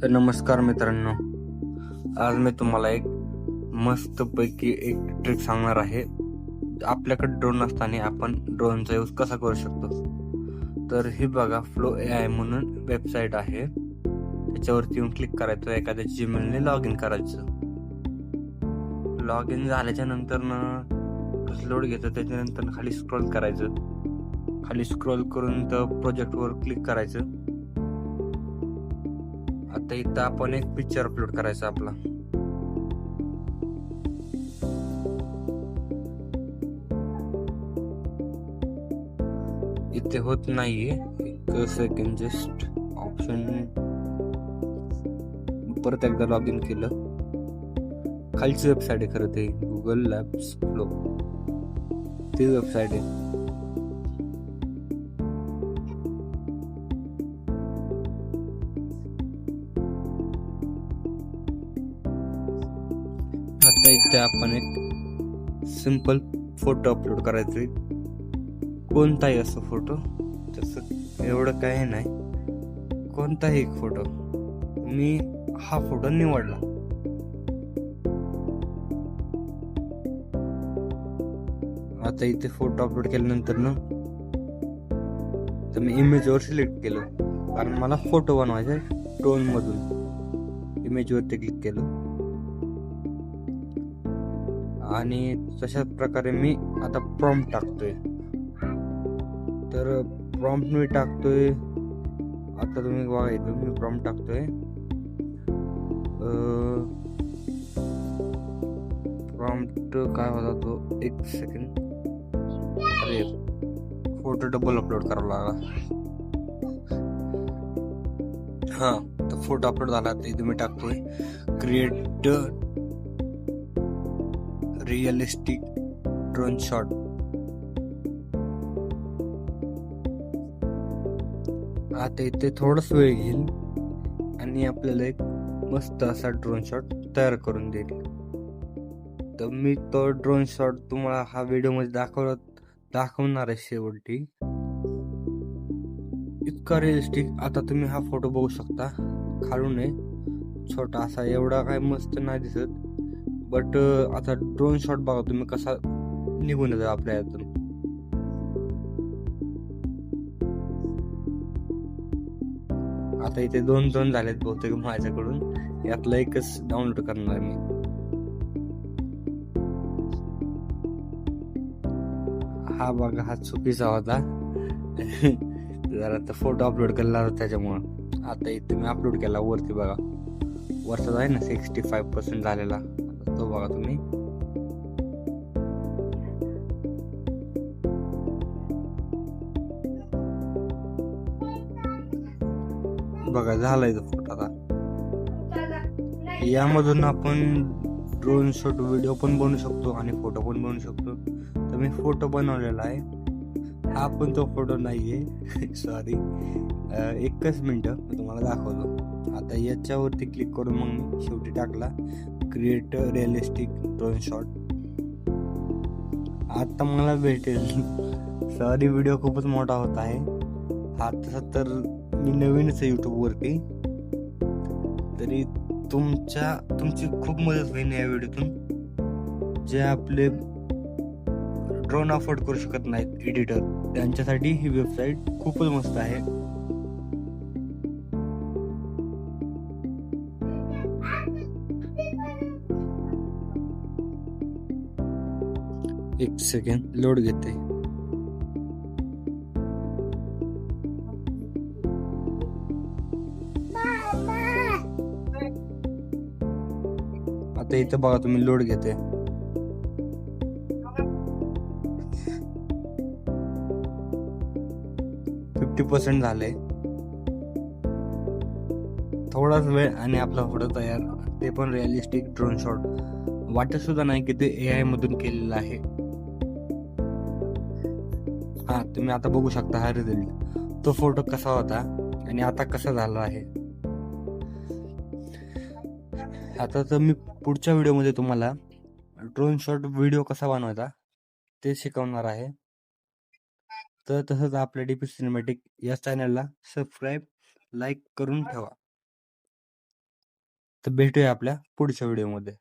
तर नमस्कार मित्रांनो, आज मी तुम्हाला एक मस्तपैकी एक ट्रिक सांगणार आहे. आपल्याकडे ड्रोन असताना आपण ड्रोनचा यूज कसा करू शकतो. तर हे बघा, फ्लो AI म्हणून वेबसाईट आहे. त्याच्यावरती येऊन क्लिक करायचं, एखाद्या जीमेलने लॉग इन करायचं. लॉग इन झाल्याच्या नंतर लोड घेतं, त्याच्यानंतर खाली स्क्रोल करायचं. खाली स्क्रोल करून तर प्रोजेक्टवर क्लिक करायचं. आता इथं आपण एक पिक्चर अपलोड करायचा आपला. इथे होत नाहीये, एक सेकंड, जस्ट ऑप्शन परत एकदा लॉग इन केलं. खालची वेबसाईट आहे खरं ते गुगल लॅब्स फ्लो, ती वेबसाईट आहे. आता इथे आपण एक सिंपल फोटो अपलोड करायचा. कोणताही असो फोटो, तसं एवढं काही नाही, कोणताही एक फोटो. मी हा फोटो निवडला. आता इथे फोटो अपलोड केल्यानंतर तर मी इमेजवर सिलेक्ट केलं, कारण मला फोटो बनवायचा आहे. ड्रोन मधून इमेजवरती क्लिक केलं आणि तशाच प्रकारे मी आता प्रॉम्प्ट टाकतोय. तर प्रॉम्प्ट मी टाकतोय, आता तुम्ही बघा इथं मी प्रॉम्प्ट टाकतोय. प्रॉम्प्ट काय होता तो, एक सेकंड. अरे, फोटो डबल अपलोड करावा लागला. हा, तर फोटो अपलोड झाला. तर इथे मी टाकतोय क्रिएट रिअलिस्टिक ड्रोन शॉट. आता इथे थोडाच वेळ घेईल आणि आपल्याला एक मस्त असा ड्रोन शॉट तयार करून देईल. तर मी तो ड्रोन शॉट तुम्हाला हा व्हिडिओ मध्ये दाखवणार आहे शेवटी. इतका रिअलिस्टिक. आता तुम्ही हा फोटो बघू शकता, खालून आहे छोटा असा, एवढा काय मस्त नाही दिसत, बट आता ड्रोन शॉट बघा तुम्ही कसा निघून येतो आपल्या यातून. आता इथे दोन झालेत बहुतेक माझ्याकडून, यातला एकच डाउनलोड करणार मी. हा बघा, हा चुकीचा होता. जरा तर फोटो अपलोड केला होता त्याच्यामुळं. आता इथे मी अपलोड केला वरती बघा, वरचा आहे ना 65% झालेला, तो बघा तुम्ही. बघा झालाय तो फोटो. आता यामधून आपण ड्रोन शॉट व्हिडिओ पण बनवू शकतो आणि फोटो पण बनवू शकतो. तर मी फोटो बनवलेला आहे. हा पण तो फोटो नाहीये, सॉरी. एकच मिनिट मी तुम्हाला दाखवतो. आता याच्यावरती क्लिक करून मग मी शेवटी टाकला क्रिएट रिअलिस्टिक ड्रोन शॉट. आता मला भेटेल. सॉरी, व्हिडिओ खूपच मोठा होत आहे हा. तसा तर मी नवीनच आहे युट्यूब वरती, तरी तुमची खूप मदत होईल या व्हिडिओतून. जे आपले ड्रोन अफोर्ड करू शकत नाहीत एडिटर, त्यांच्यासाठी ही वेबसाईट खूपच मस्त आहे. एक सेकंड, लोड घेते. आता इथं बघा तुम्ही, लोड घेते. %50 झाले. थोडाच वेळ आणि आपला फोटो तयार, ते पण रिअलिस्टिक ड्रोन शॉट. वाटत सुद्धा नाही की ते AI मधून केलेलं आहे. हा, तुम्ही आता बघू शकता हा रिझल्ट. तो फोटो कसा होता आणि आता कसा झाला आहे. आता तर मी पुढच्या व्हिडिओमध्ये तुम्हाला ड्रोन शॉट व्हिडिओ कसा बनवायचा ते शिकवणार आहे. तर तसंच आपल्या DP सिनेमॅटिक या चॅनलला सबस्क्राईब, लाईक करून ठेवा. तर भेटूया आपल्या पुढच्या व्हिडिओमध्ये.